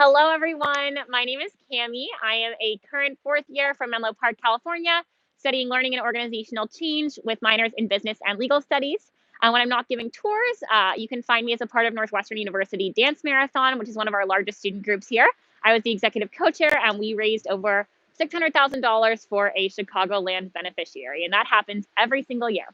Hello, everyone. My name is Cami. I am a current fourth year from Menlo Park, California, studying learning and organizational change with minors in business and legal studies. And when I'm not giving tours, you can find me as a part of Northwestern University Dance Marathon, which is one of our largest student groups here. I was the executive co-chair, and we raised over $600,000 for a Chicagoland beneficiary, and that happens every single year.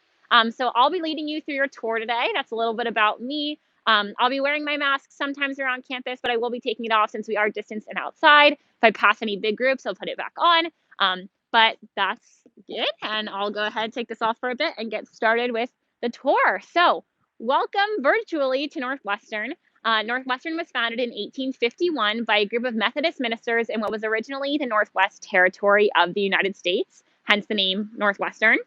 So I'll be leading you through your tour today. That's a little bit about me. I'll be wearing my mask sometimes around campus, but I will be taking it off since we are distanced and outside. If I pass any big groups, I'll put it back on. But that's it. And I'll go ahead and take this off for a bit and get started with the tour. So welcome virtually to Northwestern. Northwestern was founded in 1851 by a group of Methodist ministers in what was originally the Northwest Territory of the United States, hence the name Northwestern.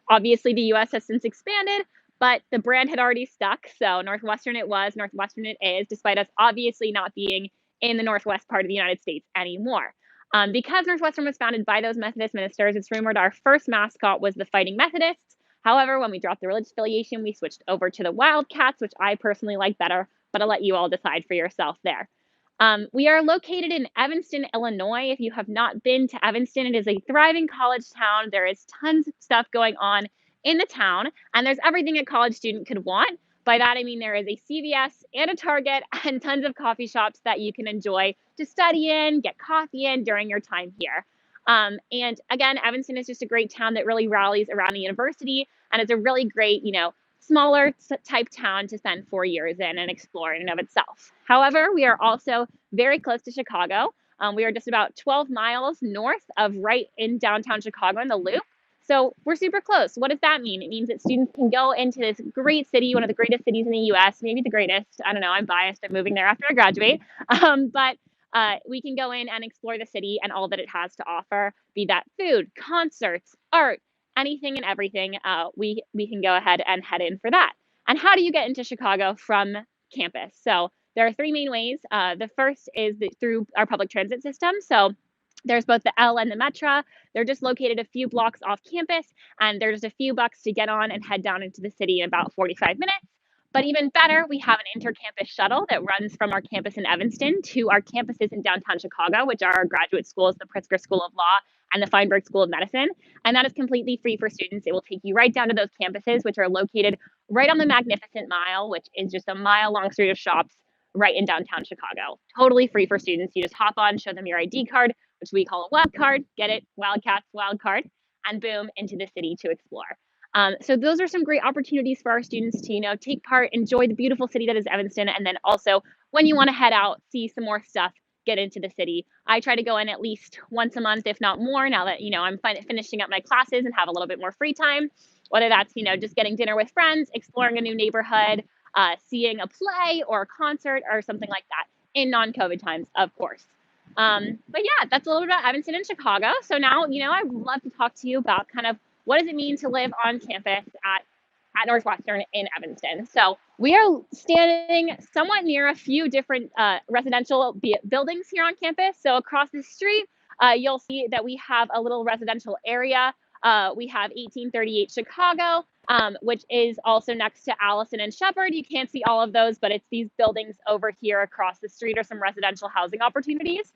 Obviously, the U.S. has since expanded, but the brand had already stuck. So Northwestern it was, Northwestern it is, despite us obviously not being in the Northwest part of the United States anymore. Because Northwestern was founded by those Methodist ministers, it's rumored our first mascot was the Fighting Methodists. However, when we dropped the religious affiliation, we switched over to the Wildcats, which I personally like better, but I'll let you all decide for yourself there. We are located in Evanston, Illinois. If you have not been to Evanston, it is a thriving college town. There is tons of stuff going on in the town, and there's everything a college student could want. By that, I mean there is a CVS and a Target and tons of coffee shops that you can enjoy to study in, get coffee in during your time here. And again, Evanston is just a great town that really rallies around the university, and it's a really great, smaller type town to spend 4 years in and explore in and of itself. However, we are also very close to Chicago. We are just about 12 miles north of right in downtown Chicago in the Loop. So we're super close. What does that mean? It means that students can go into this great city, one of the greatest cities in the U.S., maybe the greatest. I don't know. I'm biased. I'm moving there after I graduate. But we can go in and explore the city and all that it has to offer, be that food, concerts, art, anything and everything. We can go ahead and head in for that. And how do you get into Chicago from campus? So there are three main ways. The first is through our public transit system. So there's both the L and the Metra. They're just located a few blocks off campus, and there's a few bucks to get on and head down into the city in about 45 minutes. But even better, we have an intercampus shuttle that runs from our campus in Evanston to our campuses in downtown Chicago, which are our graduate schools, the Pritzker School of Law and the Feinberg School of Medicine. And that is completely free for students. It will take you right down to those campuses, which are located right on the Magnificent Mile, which is just a mile-long street of shops right in downtown Chicago. Totally free for students. You just hop on, show them your ID card, which we call a wild card, get it, Wildcats wild card, and boom, into the city to explore. So those are some great opportunities for our students to, take part, enjoy the beautiful city that is Evanston, and then also when you want to head out, see some more stuff, get into the city. I try to go in at least once a month, if not more, now that, I'm finishing up my classes and have a little bit more free time, whether that's, just getting dinner with friends, exploring a new neighborhood, seeing a play or a concert or something like that in non-COVID times, of course. But yeah, that's a little bit about Evanston and Chicago. So now, I'd love to talk to you about kind of what does it mean to live on campus at Northwestern in Evanston. So we are standing somewhat near a few different residential buildings here on campus. So across the street, you'll see that we have a little residential area. We have 1838 Chicago, which is also next to Allison and Shepherd. You can't see all of those, but it's these buildings over here across the street are some residential housing opportunities.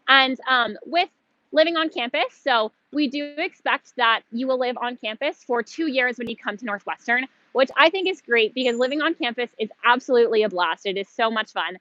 And with living on campus, so we do expect that you will live on campus for 2 years when you come to Northwestern, which I think is great because living on campus is absolutely a blast. It is so much fun.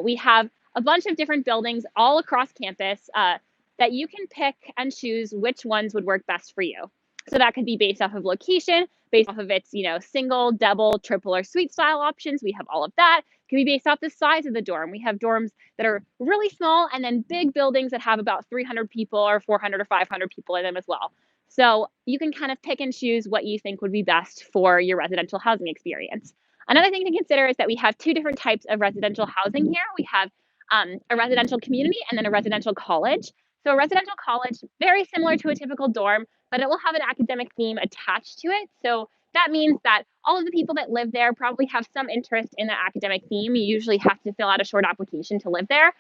We have a bunch of different buildings all across campus that you can pick and choose which ones would work best for you. So that could be based off of location, based off of its, single, double, triple, or suite style options. We have all of that. It can be based off the size of the dorm. We have dorms that are really small and then big buildings that have about 300 people or 400 or 500 people in them as well. So you can kind of pick and choose what you think would be best for your residential housing experience. Another thing to consider is that we have two different types of residential housing here. We have a residential community and then a residential college. So a residential college, very similar to a typical dorm, but it will have an academic theme attached to it. So that means that all of the people that live there probably have some interest in the academic theme. You usually have to fill out a short application to live there.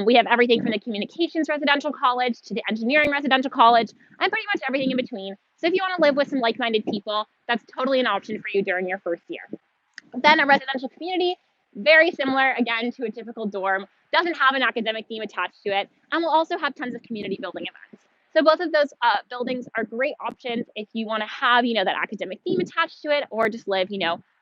We have everything from the communications residential college to the engineering residential college and pretty much everything in between. So if you want to live with some like-minded people, that's totally an option for you during your first year. Then a residential community Very similar, again, to a typical dorm, doesn't have an academic theme attached to it, and will also have tons of community building events. So both of those buildings are great options if you want to have, that academic theme attached to it, or just live,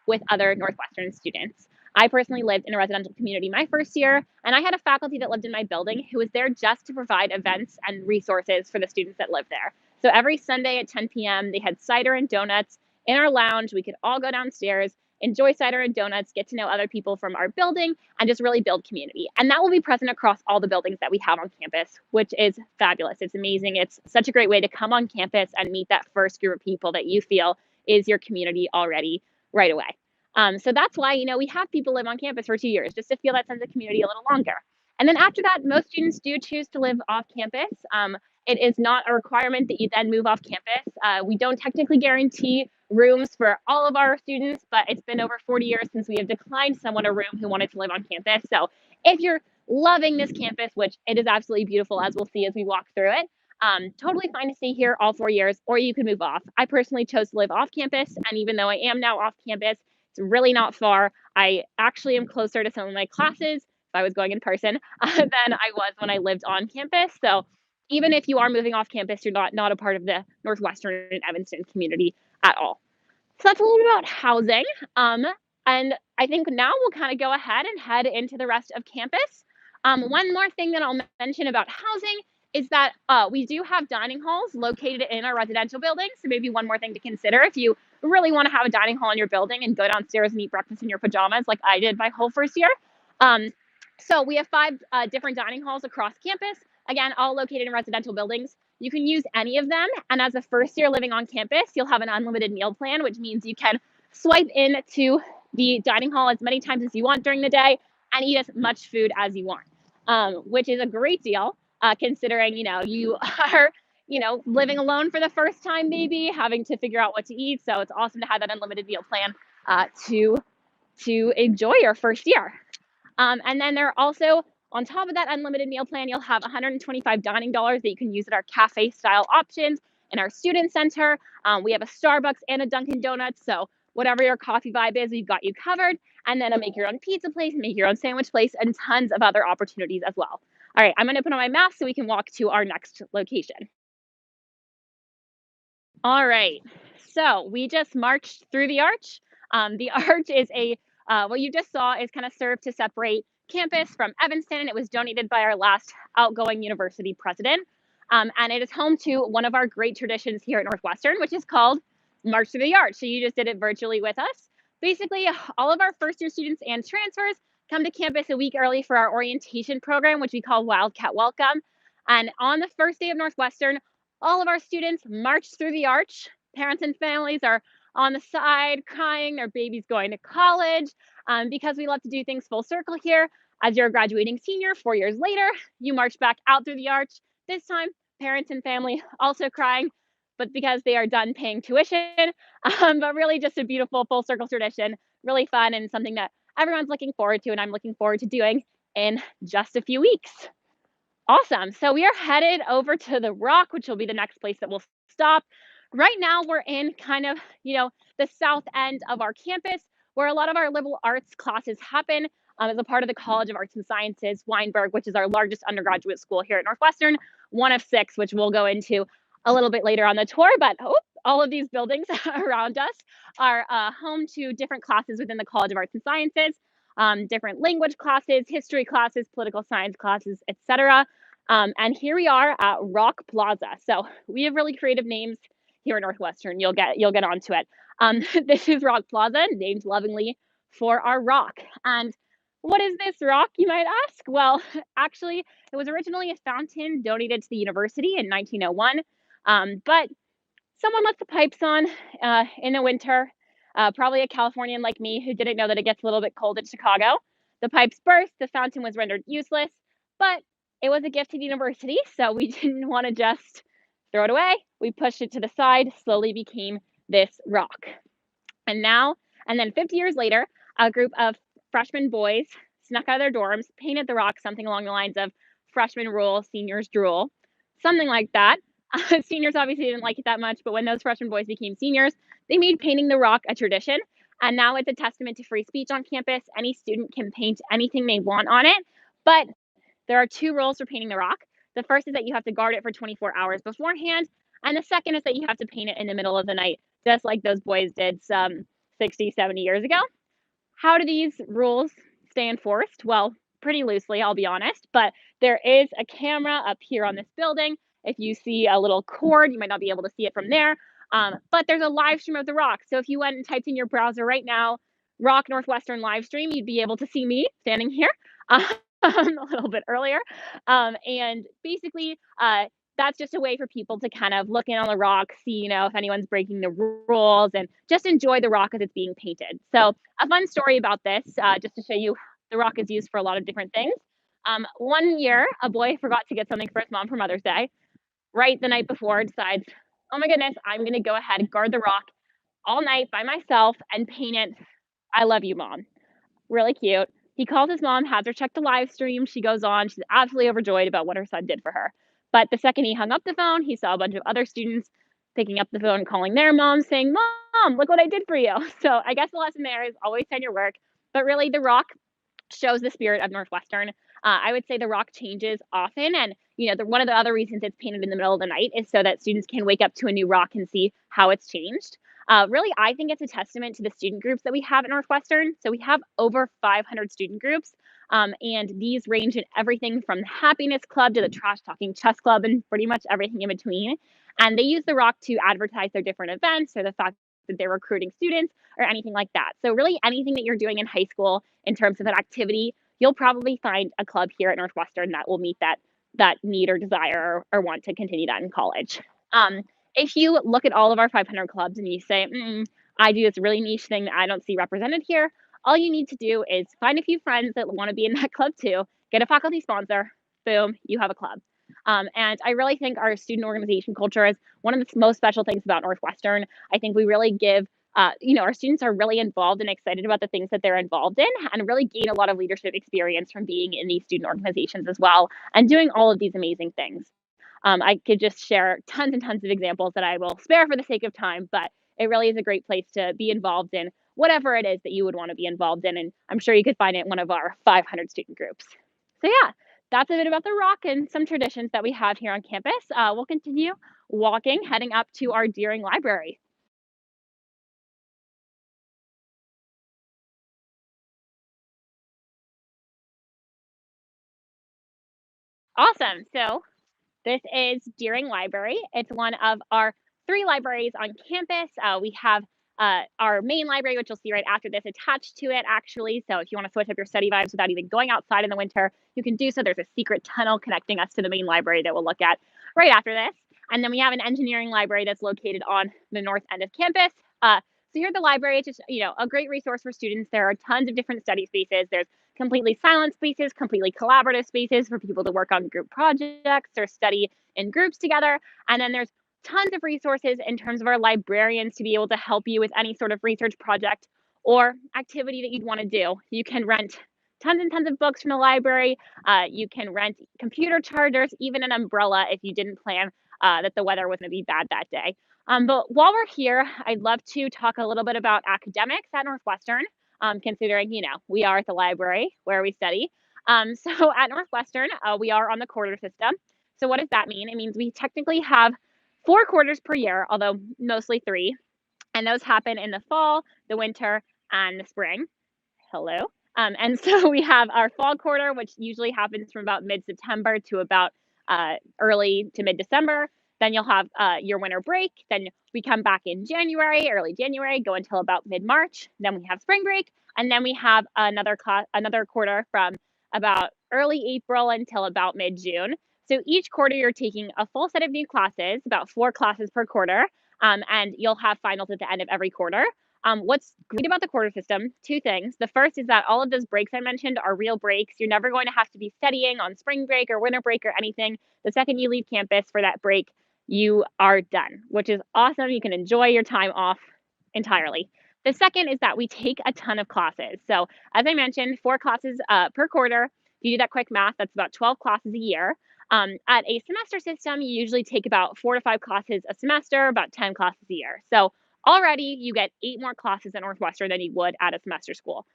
with other Northwestern students. I personally lived in a residential community my first year, and I had a faculty that lived in my building who was there just to provide events and resources for the students that lived there. So every Sunday at 10 p.m., they had cider and donuts in our lounge. We could all go downstairs, enjoy cider and donuts, get to know other people from our building, and just really build community. And that will be present across all the buildings that we have on campus, which is fabulous. It's amazing. It's such a great way to come on campus and meet that first group of people that you feel is your community already right away. So that's why, we have people live on campus for 2 years just to feel that sense of community a little longer. And then after that, most students do choose to live off campus. It is not a requirement that you then move off campus. We don't technically guarantee rooms for all of our students, but it's been over 40 years since we have declined someone a room who wanted to live on campus. So if you're loving this campus, which it is absolutely beautiful, as we'll see as we walk through it, totally fine to stay here all 4 years, or you could move off. I personally chose to live off campus, and even though I am now off campus, it's really not far. I actually am closer to some of my classes if I was going in person than I was when I lived on campus. So even if you are moving off campus, you're not a part of the Northwestern and Evanston community at all. So that's a little bit about housing. And I think now we'll kind of go ahead and head into the rest of campus. One more thing that I'll mention about housing is that we do have dining halls located in our residential buildings. So maybe one more thing to consider if you really want to have a dining hall in your building and go downstairs and eat breakfast in your pajamas like I did my whole first year. So we have 5 different dining halls across campus, again, all located in residential buildings. You can use any of them, and as a first year living on campus, you'll have an unlimited meal plan, which means you can swipe into the dining hall as many times as you want during the day and eat as much food as you want, which is a great deal considering, you are, living alone for the first time, maybe having to figure out what to eat. So it's awesome to have that unlimited meal plan to enjoy your first year. And then there are also, on top of that unlimited meal plan, you'll have $125 dining dollars that you can use at our cafe style options in our student center. We have a Starbucks and a Dunkin' Donuts. So whatever your coffee vibe is, we've got you covered. And then a make your own pizza place, make your own sandwich place, and tons of other opportunities as well. All right, I'm going to put on my mask so we can walk to our next location. All right, so we just marched through the arch. The arch is what you just saw is kind of served to separate campus from Evanston. It was donated by our last outgoing university president. And it is home to one of our great traditions here at Northwestern, which is called March Through the Arch. So you just did it virtually with us. Basically, all of our first year students and transfers come to campus a week early for our orientation program, which we call Wildcat Welcome. And on the first day of Northwestern, all of our students march through the arch. Parents and families are on the side crying their baby's going to college because we love to do things full circle here. As you're a graduating senior 4 years later, you march back out through the arch. This time, parents and family also crying, but because they are done paying tuition. But really just a beautiful full circle tradition, really fun, and something that everyone's looking forward to, and I'm looking forward to doing in just a few weeks. Awesome. So we are headed over to the Rock, which will be the next place that we'll stop. Right now, we're in kind of, the south end of our campus where a lot of our liberal arts classes happen as a part of the College of Arts and Sciences, Weinberg, which is our largest undergraduate school here at Northwestern, one of 6, which we'll go into a little bit later on the tour. But all of these buildings around us are home to different classes within the College of Arts and Sciences, different language classes, history classes, political science classes, etc. And here we are at Rock Plaza. So we have really creative names here at Northwestern. You'll get onto it. This is Rock Plaza, named lovingly for our rock. And what is this rock, you might ask? Well, actually, it was originally a fountain donated to the university in 1901, but someone left the pipes on in the winter, probably a Californian like me who didn't know that it gets a little bit cold in Chicago. The pipes burst, the fountain was rendered useless, but it was a gift to the university, so we didn't want to just throw it away. We pushed it to the side, slowly became this rock. And then 50 years later, a group of freshman boys snuck out of their dorms, painted the rock something along the lines of freshmen rule, seniors drool, something like that. Seniors obviously didn't like it that much, but when those freshman boys became seniors, they made painting the rock a tradition. And now it's a testament to free speech on campus. Any student can paint anything they want on it, but there are 2 rules for painting the rock. The first is that you have to guard it for 24 hours beforehand, and the second is that you have to paint it in the middle of the night, just like those boys did some 60, 70 years ago. How do these rules stay enforced? Well, pretty loosely, I'll be honest, but there is a camera up here on this building. If you see a little cord, you might not be able to see it from there, but there's a live stream of the rock. So if you went and typed in your browser right now, rock Northwestern live stream, you'd be able to see me standing here a little bit earlier. And basically, that's just a way for people to kind of look in on the rock, see, if anyone's breaking the rules, and just enjoy the rock as it's being painted. So a fun story about this, just to show you the rock is used for a lot of different things. One year, a boy forgot to get something for his mom for Mother's Day. Right the night before, decides, oh my goodness, I'm going to go ahead and guard the rock all night by myself and paint it. I love you, Mom. Really cute. He calls his mom, has her check the live stream. She goes on. She's absolutely overjoyed about what her son did for her. But the second he hung up the phone, he saw a bunch of other students picking up the phone, calling their mom, saying, Mom, look what I did for you. So I guess the lesson there is always send your work. But really, the rock shows the spirit of Northwestern. I would say the rock changes often, and one of the other reasons it's painted in the middle of the night is so that students can wake up to a new rock and see how it's changed. Really, I think it's a testament to the student groups that we have at Northwestern. So we have over 500 student groups, and these range in everything from the Happiness Club to the Trash Talking Chess Club and pretty much everything in between. And they use the rock to advertise their different events or the fact that they're recruiting students or anything like that. So really, anything that you're doing in high school in terms of an activity, you'll probably find a club here at Northwestern that will meet that need or desire or want to continue that in college. If you look at all of our 500 clubs and you say, I do this really niche thing that I don't see represented here, all you need to do is find a few friends that want to be in that club too, get a faculty sponsor, boom, you have a club. And I really think our student organization culture is one of the most special things about Northwestern. I think we really give our students are really involved and excited about the things that they're involved in and really gain a lot of leadership experience from being in these student organizations as well and doing all of these amazing things. I could just share tons and tons of examples that I will spare for the sake of time, but it really is a great place to be involved in whatever it is that you would want to be involved in. And I'm sure you could find it in one of our 500 student groups. So, yeah, that's a bit about the rock and some traditions that we have here on campus. We'll continue walking, heading up to our Deering Library. Awesome. So, this is Deering Library. It's one of our 3 libraries on campus. We have our main library, which you'll see right after this, attached to it, actually. So if you want to switch up your study vibes without even going outside in the winter, you can do so. There's a secret tunnel connecting us to the main library that we'll look at right after this. And then we have an engineering library that's located on the north end of campus. So here at the library, it's just a great resource for students. There are tons of different study spaces. There's completely silent spaces, completely collaborative spaces for people to work on group projects or study in groups together. And then there's tons of resources in terms of our librarians to be able to help you with any sort of research project or activity that you'd want to do. You can rent tons and tons of books from the library. You can rent computer chargers, even an umbrella if you didn't plan that the weather was going to be bad that day. But while we're here, I'd love to talk a little bit about academics at Northwestern, considering, we are at the library where we study. So at Northwestern, we are on the quarter system. So what does that mean? It means we technically have 4 quarters per year, although mostly 3. And those happen in the fall, the winter, and the spring. Hello. And so we have our fall quarter, which usually happens from about mid-September to about early to mid-December. Then you'll have your winter break. Then we come back in January, early January, go until about mid-March. Then we have spring break, and then we have another quarter from about early April until about mid-June. So each quarter you're taking a full set of new classes, about 4 classes per quarter, and you'll have finals at the end of every quarter. What's great about the quarter system, 2 things. The first is that all of those breaks I mentioned are real breaks. You're never going to have to be studying on spring break or winter break or anything. The second you leave campus for that break, you are done, which is awesome. You can enjoy your time off entirely. The second is that we take a ton of classes. So as I mentioned, 4 classes per quarter. If you do that quick math, that's about 12 classes a year. At a semester system, you usually take about 4 to 5 classes a semester, about 10 classes a year. So Already, you get 8 more classes at Northwestern than you would at a semester school.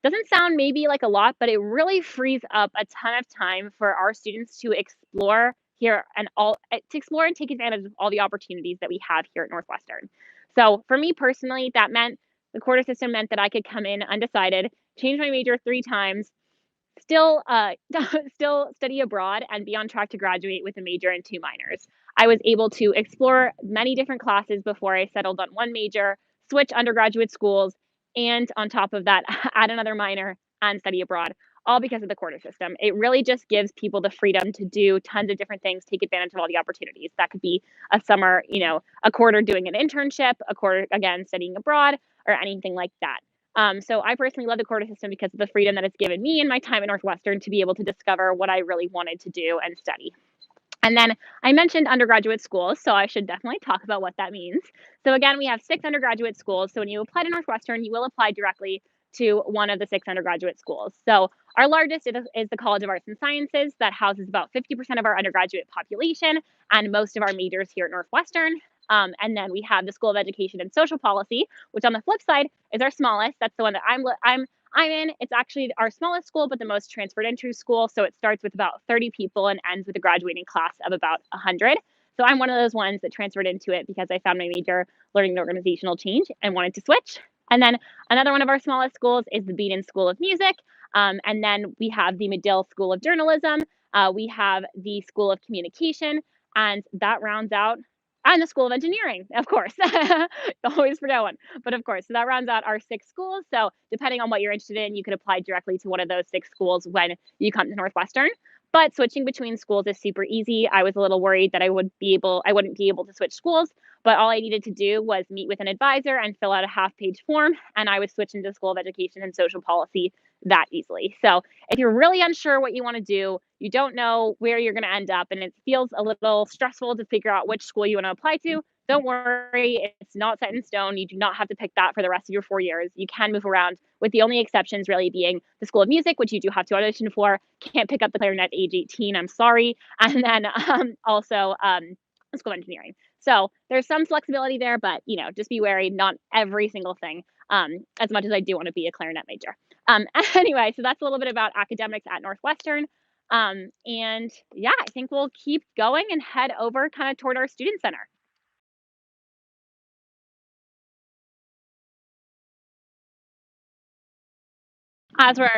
Doesn't sound maybe like a lot, but it really frees up a ton of time for our students to explore here and to explore and take advantage of all the opportunities that we have here at Northwestern. So for me personally, that meant the quarter system meant that I could come in undecided, change my major 3 times, still still study abroad and be on track to graduate with a major and 2 minors. I was able to explore many different classes before I settled on one major, switch undergraduate schools, and on top of that, add another minor and study abroad, all because of the quarter system. It really just gives people the freedom to do tons of different things, take advantage of all the opportunities. That could be a summer, a quarter doing an internship, a quarter again studying abroad, or anything like that. So I personally love the quarter system because of the freedom that it's given me in my time at Northwestern to be able to discover what I really wanted to do and study. And then I mentioned undergraduate schools, so I should definitely talk about what that means. So again, we have 6 undergraduate schools. So when you apply to Northwestern, you will apply directly to one of the 6 undergraduate schools. So our largest is the College of Arts and Sciences that houses about 50% of our undergraduate population and most of our majors here at Northwestern. And then we have the School of Education and Social Policy, which on the flip side is our smallest. That's the one that I'm in. It's actually our smallest school, but the most transferred into school. So it starts with about 30 people and ends with a graduating class of about 100. So I'm one of those ones that transferred into it because I found my major learning and organizational change and wanted to switch. And then another one of our smallest schools is the Beaton School of Music. And then we have the Medill School of Journalism. We have the School of Communication, and that rounds out, and the School of Engineering, of course. Always forget one. But of course, so that rounds out our 6 schools. So depending on what you're interested in, you could apply directly to one of those 6 schools when you come to Northwestern. But switching between schools is super easy. I was a little worried that I wouldn't be able to switch schools, but all I needed to do was meet with an advisor and fill out a half-page form, and I was switching to the School of Education and Social Policy that easily. So if you're really unsure what you want to do, you don't know where you're going to end up, and it feels a little stressful to figure out which school you want to apply to, don't worry, it's not set in stone. You do not have to pick that for the rest of your 4 years. You can move around, with the only exceptions really being the School of Music, which you do have to audition for. Can't pick up the clarinet age 18, I'm sorry. And then also the School of Engineering. So there's some flexibility there, but just be wary, not every single thing, as much as I do want to be a clarinet major. Anyway, so that's a little bit about academics at Northwestern. And yeah, I think we'll keep going and head over kind of toward our student center. As we're,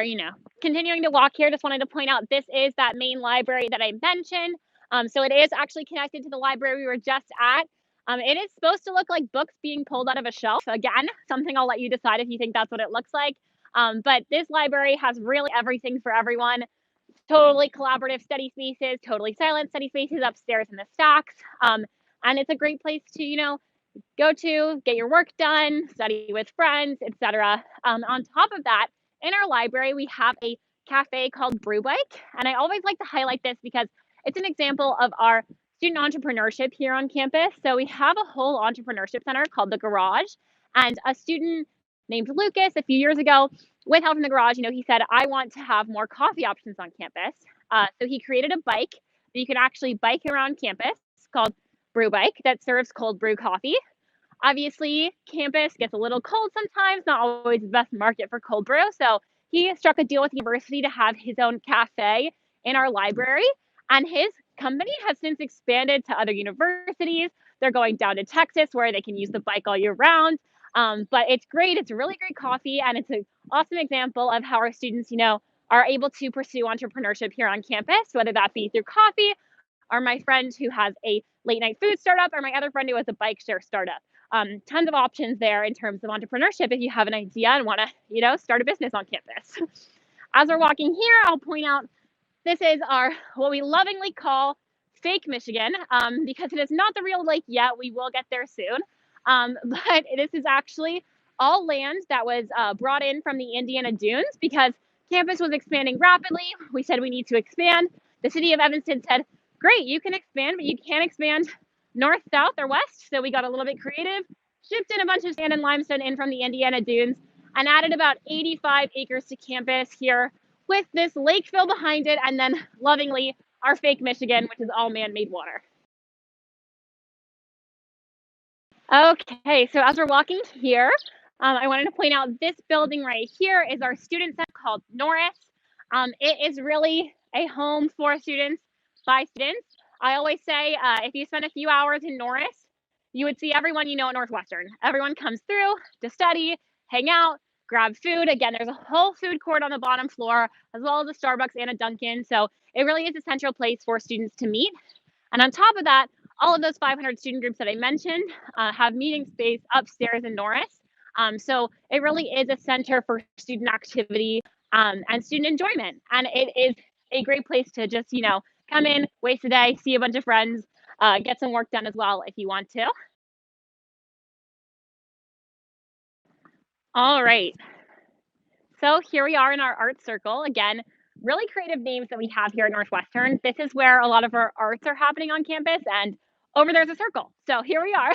continuing to walk here, just wanted to point out this is that main library that I mentioned. So it is actually connected to the library we were just at. It is supposed to look like books being pulled out of a shelf. Again, something I'll let you decide if you think that's what it looks like. But this library has really everything for everyone. Totally collaborative study spaces, totally silent study spaces upstairs in the stacks. And it's a great place to, go to, get your work done, study with friends, etc. On top of that, in our library, we have a cafe called Brew Bike. And I always like to highlight this because it's an example of our student entrepreneurship here on campus. So we have a whole entrepreneurship center called the Garage. And a student named Lucas a few years ago, with help from the Garage, he said, I want to have more coffee options on campus. So he created a bike that you can actually bike around campus. It's called Brew Bike that serves cold brew coffee. Obviously, campus gets a little cold sometimes, not always the best market for cold brew. So he struck a deal with the university to have his own cafe in our library. And his company has since expanded to other universities. They're going down to Texas where they can use the bike all year round. But it's great. It's really great coffee. And it's an awesome example of how our students, are able to pursue entrepreneurship here on campus, whether that be through coffee or my friend who has a late night food startup or my other friend who has a bike share startup. Tons of options there in terms of entrepreneurship if you have an idea and want to, start a business on campus. As we're walking here, I'll point out this is our what we lovingly call fake Michigan because it is not the real lake yet. We will get there soon. But this is actually all land that was brought in from the Indiana Dunes because campus was expanding rapidly. We said we need to expand. The city of Evanston said, great, you can expand, but you can't expand north, south, or west. So we got a little bit creative, shipped in a bunch of sand and limestone in from the Indiana Dunes, and added about 85 acres to campus here with this Lakeville behind it, and then lovingly our fake Michigan, which is all man-made water. Okay, so as we're walking here, I wanted to point out this building right here is our student center called Norris. It is really a home for students by students. I always say if you spend a few hours in Norris, you would see everyone you know at Northwestern. Everyone comes through to study, hang out, grab food. Again, there's a whole food court on the bottom floor, as well as a Starbucks and a Dunkin'. So it really is a central place for students to meet. And on top of that, all of those 500 student groups that I mentioned have meeting space upstairs in Norris. So it really is a center for student activity and student enjoyment. And it is a great place to just, come in, waste a day, see a bunch of friends, get some work done as well if you want to. All right. So here we are in our art circle. Again, really creative names that we have here at Northwestern. This is where a lot of our arts are happening on campus, and over there's a circle. So here we are.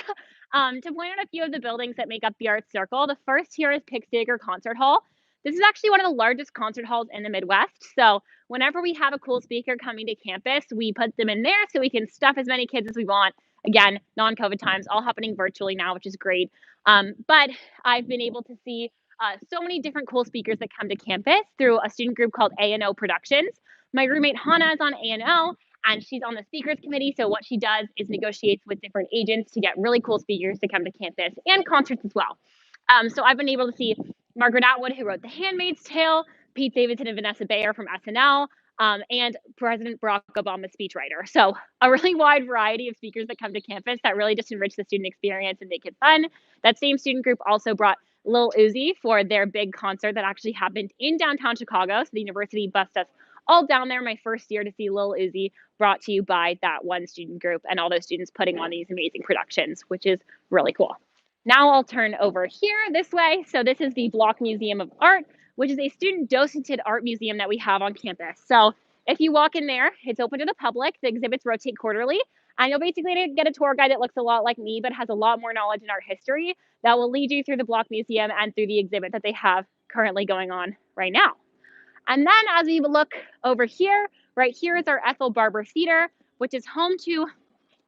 To point out a few of the buildings that make up the art circle, the first here is Pickstager Concert Hall. This is actually one of the largest concert halls in the Midwest. So whenever we have a cool speaker coming to campus, we put them in there so we can stuff as many kids as we want. Again, non-COVID times, all happening virtually now, which is great. But I've been able to see so many different cool speakers that come to campus through a student group called A&O Productions. My roommate Hannah is on A&O, and she's on the speakers committee. So what she does is negotiates with different agents to get really cool speakers to come to campus and concerts as well. So I've been able to see Margaret Atwood, who wrote The Handmaid's Tale, Pete Davidson and Vanessa Bayer from SNL, and President Barack Obama's speechwriter. So a really wide variety of speakers that come to campus that really just enrich the student experience and make it fun. That same student group also brought Lil Uzi for their big concert that actually happened in downtown Chicago. So the university bussed us all down there my first year to see Lil Uzi, brought to you by that one student group and all those students putting on these amazing productions, which is really cool. Now I'll turn over here this way. So this is the Block Museum of Art, which is a student docented art museum that we have on campus. So if you walk in there, it's open to the public. The exhibits rotate quarterly. And you'll basically get a tour guide that looks a lot like me, but has a lot more knowledge in art history that will lead you through the Block Museum and through the exhibit that they have currently going on right now. And then as we look over here, right here is our Ethel Barber Theater, which is home to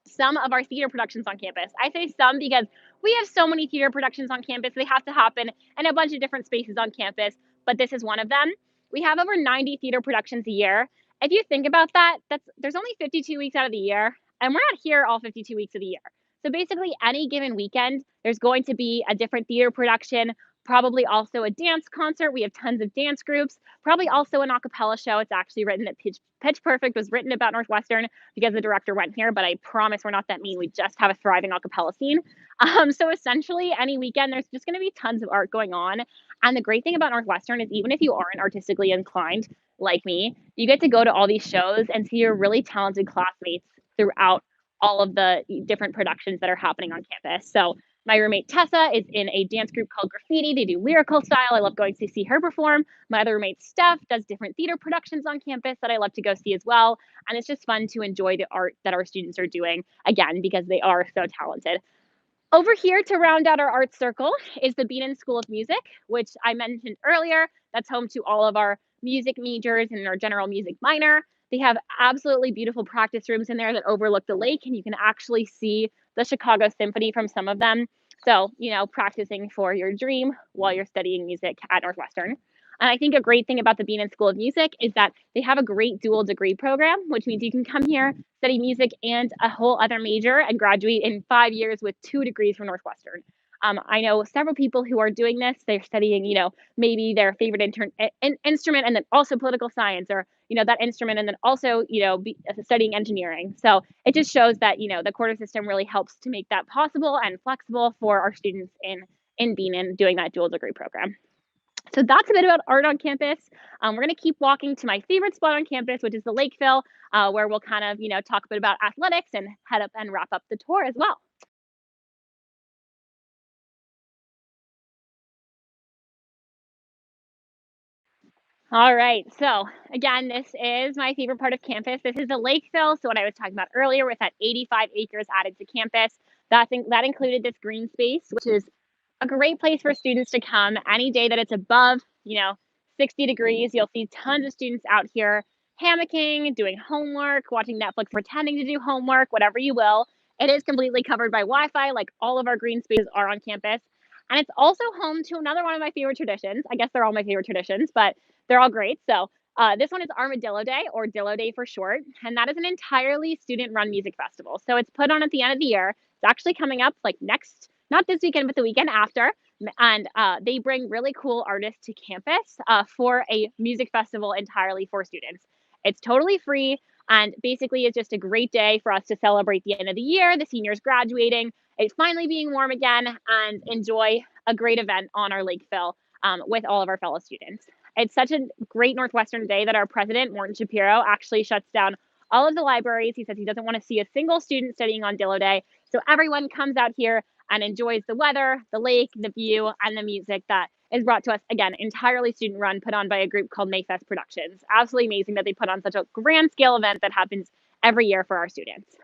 some of our theater productions on campus. I say some because we have so many theater productions on campus. They have to happen in a bunch of different spaces on campus, but this is one of them. We have over 90 theater productions a year. If you think about that, there's only 52 weeks out of the year, and we're not here all 52 weeks of the year. So basically, any given weekend, there's going to be a different theater production, probably also a dance concert. We have tons of dance groups, probably also an a cappella show. It's actually written that Pitch Perfect was written about Northwestern because the director went here, but I promise we're not that mean. We just have a thriving a cappella scene. So essentially, any weekend, there's just going to be tons of art going on. And the great thing about Northwestern is even if you aren't artistically inclined like me, you get to go to all these shows and see your really talented classmates throughout all of the different productions that are happening on campus. So my roommate Tessa is in a dance group called Graffiti. They do lyrical style. I love going to see her perform. My other roommate Steph does different theater productions on campus that I love to go see as well. And it's just fun to enjoy the art that our students are doing, again, because they are so talented. Over here to round out our art circle is the Beaton School of Music, which I mentioned earlier. That's home to all of our music majors and our general music minor. They have absolutely beautiful practice rooms in there that overlook the lake, and you can actually see the Chicago Symphony from some of them. So, practicing for your dream while you're studying music at Northwestern. And I think a great thing about the Beaton School of Music is that they have a great dual degree program, which means you can come here, study music and a whole other major, and graduate in 5 years with 2 degrees from Northwestern. I know several people who are doing this. They're studying, maybe their favorite instrument and then also political science, or, that instrument and then also, studying engineering. So it just shows that, the quarter system really helps to make that possible and flexible for our students in Beaton doing that dual degree program. So that's a bit about art on campus. We're going to keep walking to my favorite spot on campus, which is the Lakeville, where we'll kind of, talk a bit about athletics and head up and wrap up the tour as well. All right. So again, this is my favorite part of campus. This is the Lakeville. So what I was talking about earlier with that 85 acres added to campus, that included this green space, which is a great place for students to come any day that it's above, 60 degrees. You'll see tons of students out here hammocking, doing homework, watching Netflix, pretending to do homework, whatever you will. It is completely covered by Wi-Fi, like all of our green spaces are on campus. And it's also home to another one of my favorite traditions. I guess they're all my favorite traditions, but they're all great. So this one is Armadillo Day, or Dillo Day for short, and that is an entirely student-run music festival. So it's put on at the end of the year. It's actually coming up like next, not this weekend, but the weekend after. And they bring really cool artists to campus for a music festival entirely for students. It's totally free. And basically, it's just a great day for us to celebrate the end of the year, the seniors graduating, it's finally being warm again, and enjoy a great event on our Lakeville with all of our fellow students. It's such a great Northwestern day that our president, Morton Shapiro, actually shuts down all of the libraries. He says he doesn't want to see a single student studying on Dillo Day. So everyone comes out here and enjoys the weather, the lake, the view, and the music that is brought to us, again, entirely student run, put on by a group called Mayfest Productions. Absolutely amazing that they put on such a grand scale event that happens every year for our students.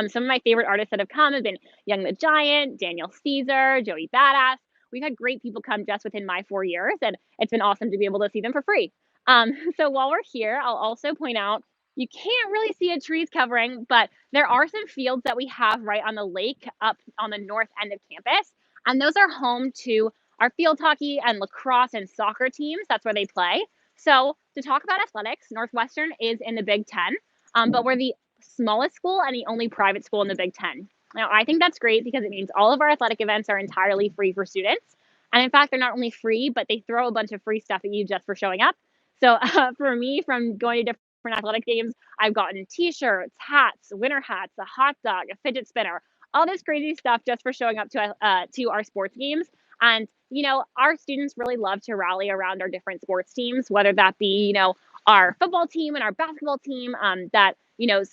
Some of my favorite artists that have come have been Young the Giant, Daniel Caesar, Joey Badass. We've had great people come just within my 4 years, and it's been awesome to be able to see them for free. So while we're here, I'll also point out you can't really see a trees covering, but there are some fields that we have right on the lake up on the north end of campus. And those are home to our field hockey and lacrosse and soccer teams. That's where they play. So to talk about athletics, Northwestern is in the Big Ten, but we're the smallest school and the only private school in the Big Ten. Now, I think that's great because it means all of our athletic events are entirely free for students. And in fact, they're not only free, but they throw a bunch of free stuff at you just for showing up. So for me, from going to different athletic games, I've gotten t-shirts, hats, winter hats, a hot dog, a fidget spinner, all this crazy stuff just for showing up to our sports games. And, you know, our students really love to rally around our different sports teams, whether that be, you know, our football team and our basketball team that, you know,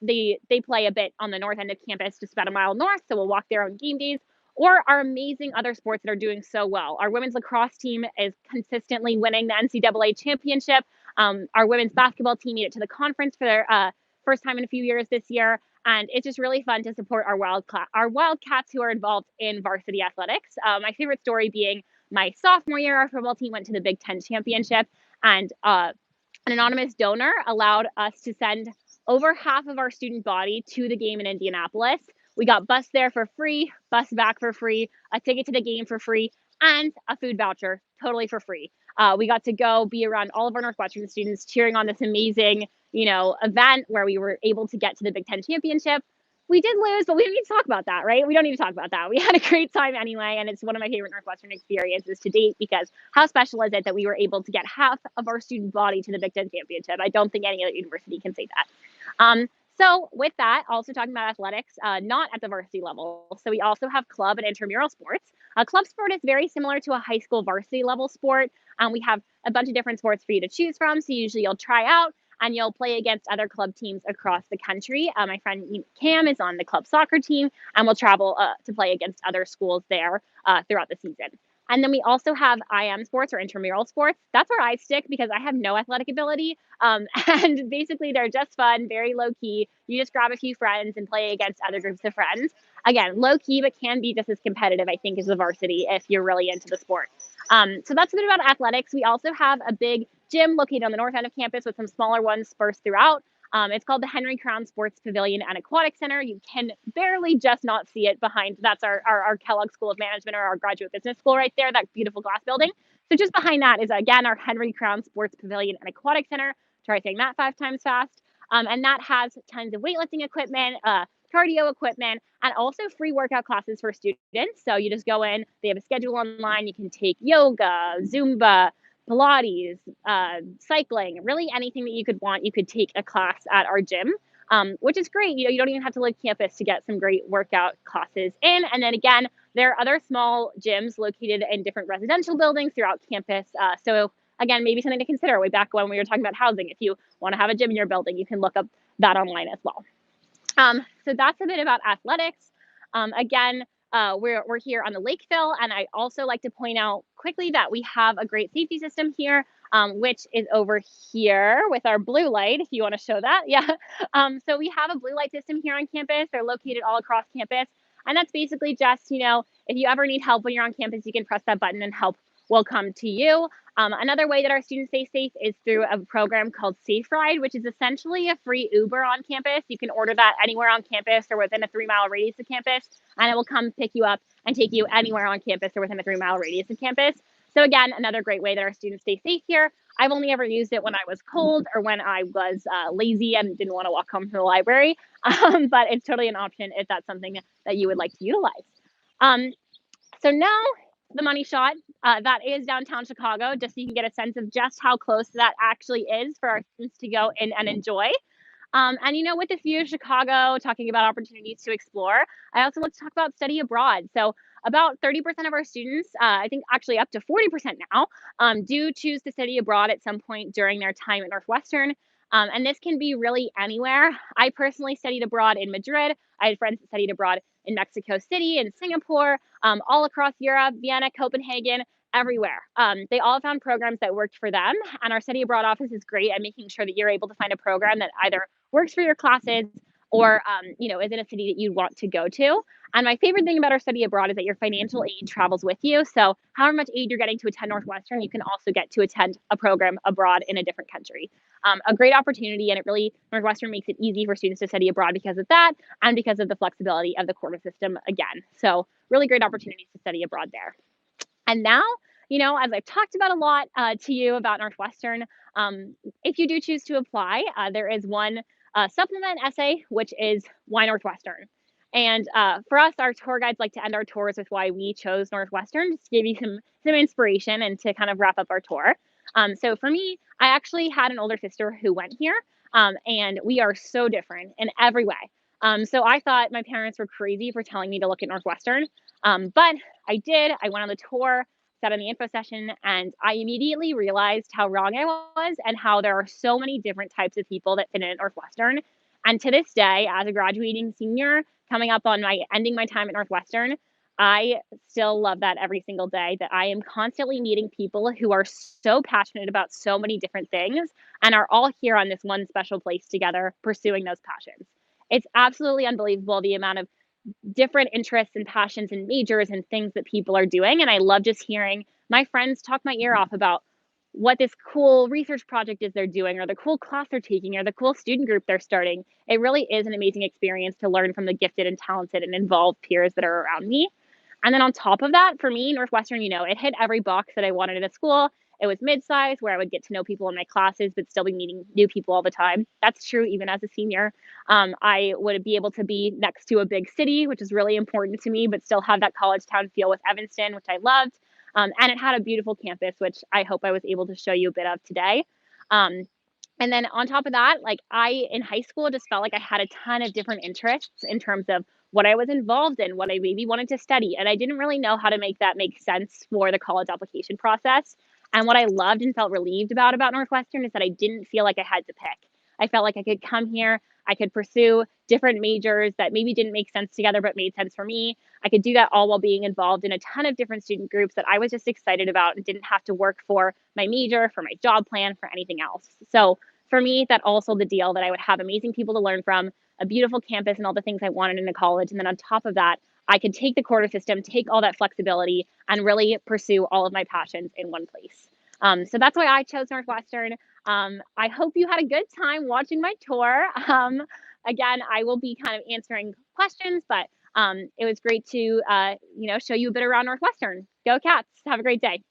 they play a bit on the north end of campus, just about a mile north. So we'll walk there on game days, or our amazing other sports that are doing so well. Our women's lacrosse team is consistently winning the NCAA championship. Our women's basketball team made it to the conference for their first time in a few years this year. And it's just really fun to support our Wildcats who are involved in varsity athletics. My favorite story being my sophomore year, our football team went to the Big Ten championship, and an anonymous donor allowed us to send over half of our student body to the game in Indianapolis. We got bus there for free, bus back for free, a ticket to the game for free, and a food voucher totally for free. We got to go be around all of our Northwestern students cheering on this amazing, you know, event where we were able to get to the Big Ten championship. We did lose, but we don't need to talk about that, right? We don't need to talk about that. We had a great time anyway, and it's one of my favorite Northwestern experiences to date because how special is it that we were able to get half of our student body to the Big Ten championship? I don't think any other university can say that. So with that, also talking about athletics, not at the varsity level. So we also have club and intramural sports. Club sport is very similar to a high school varsity level sport. We have a bunch of different sports for you to choose from. So usually you'll try out and you'll play against other club teams across the country. My friend Cam is on the club soccer team, and we'll travel to play against other schools there throughout the season. And then we also have IM sports or intramural sports. That's where I stick because I have no athletic ability. And basically, they're just fun, very low key. You just grab a few friends and play against other groups of friends. Again, low key, but can be just as competitive, I think, as the varsity if you're really into the sport. So that's a bit about athletics. We also have a big gym located on the north end of campus with some smaller ones dispersed throughout. It's called the Henry Crown Sports Pavilion and Aquatic Center. You can barely just not see it behind. That's our Kellogg School of Management or our graduate business school right there, that beautiful glass building. So just behind that is, again, our Henry Crown Sports Pavilion and Aquatic Center. Try saying that 5 times fast. And that has tons of weightlifting equipment, cardio equipment, and also free workout classes for students. So you just go in, they have a schedule online. You can take yoga, Zumba, Pilates, cycling, really anything that you could want, you could take a class at our gym, which is great. You know, you don't even have to leave campus to get some great workout classes in. And then again, there are other small gyms located in different residential buildings throughout campus. So again, maybe something to consider way back when we were talking about housing. If you want to have a gym in your building, you can look up that online as well. So that's a bit about athletics. Again, we're here on the Lakeville, and I also like to point out quickly that we have a great safety system here, which is over here with our blue light, if you want to show that. Yeah. So we have a blue light system here on campus. They're located all across campus, and that's basically just, you know, if you ever need help when you're on campus, you can press that button and help will come to you. Another way that our students stay safe is through a program called Safe Ride, which is essentially a free Uber on campus. You can order that anywhere on campus or within a 3-mile radius of campus, and it will come pick you up and take you anywhere on campus or within a 3-mile radius of campus. So again, another great way that our students stay safe here. I've only ever used it when I was cold or when I was lazy and didn't want to walk home from the library. But it's totally an option if that's something that you would like to utilize. So now the money shot, that is downtown Chicago, just so you can get a sense of just how close that actually is for our students to go in and enjoy. And with this view of Chicago, talking about opportunities to explore, I also want to talk about study abroad. So about 30% of our students, I think actually up to 40% now, do choose to study abroad at some point during their time at Northwestern. And this can be really anywhere. I personally studied abroad in Madrid. I had friends that studied abroad in Mexico City and Singapore, all across Europe, Vienna, Copenhagen, everywhere. They all found programs that worked for them. And our study abroad office is great at making sure that you're able to find a program that either works for your classes or is in a city that you want to go to. And my favorite thing about our study abroad is that your financial aid travels with you. So however much aid you're getting to attend Northwestern, you can also get to attend a program abroad in a different country. A great opportunity, and Northwestern makes it easy for students to study abroad because of that and because of the flexibility of the quarter system again. So really great opportunities to study abroad there. And now, as I've talked about a lot to you about Northwestern, if you do choose to apply, there is one supplement essay, which is why Northwestern. And for us, our tour guides like to end our tours with why we chose Northwestern, just to give you some inspiration and to kind of wrap up our tour. So for me, I actually had an older sister who went here, and we are so different in every way. So I thought my parents were crazy for telling me to look at Northwestern, but I did. I went on the tour, sat in the info session, and I immediately realized how wrong I was and how there are so many different types of people that fit in at Northwestern. And to this day, as a graduating senior, coming up on ending my time at Northwestern, I still love that every single day, that I am constantly meeting people who are so passionate about so many different things and are all here on this one special place together pursuing those passions. It's absolutely unbelievable the amount of different interests and passions and majors and things that people are doing. And I love just hearing my friends talk my ear off about what this cool research project is they're doing, or the cool class they're taking, or the cool student group they're starting. It really is an amazing experience to learn from the gifted and talented and involved peers that are around me. And then on top of that, for me, Northwestern, it hit every box that I wanted at a school. It was mid-sized, where I would get to know people in my classes, but still be meeting new people all the time. That's true even as a senior. I would be able to be next to a big city, which is really important to me, but still have that college town feel with Evanston, which I loved. And it had a beautiful campus, which I hope I was able to show you a bit of today. And then on top of that, I in high school just felt like I had a ton of different interests in terms of what I was involved in, what I maybe wanted to study. And I didn't really know how to make that make sense for the college application process. And what I loved and felt relieved about Northwestern is that I didn't feel like I had to pick. I felt like I could come here, I could pursue different majors that maybe didn't make sense together but made sense for me. I could do that all while being involved in a ton of different student groups that I was just excited about and didn't have to work for my major, for my job plan, for anything else. So for me, that also the deal that I would have amazing people to learn from, a beautiful campus and all the things I wanted in a college. And then on top of that, I could take the quarter system, take all that flexibility, and really pursue all of my passions in one place. So that's why I chose Northwestern. I hope you had a good time watching my tour. Again, I will be kind of answering questions, but it was great to show you a bit around Northwestern. Go Cats! Have a great day.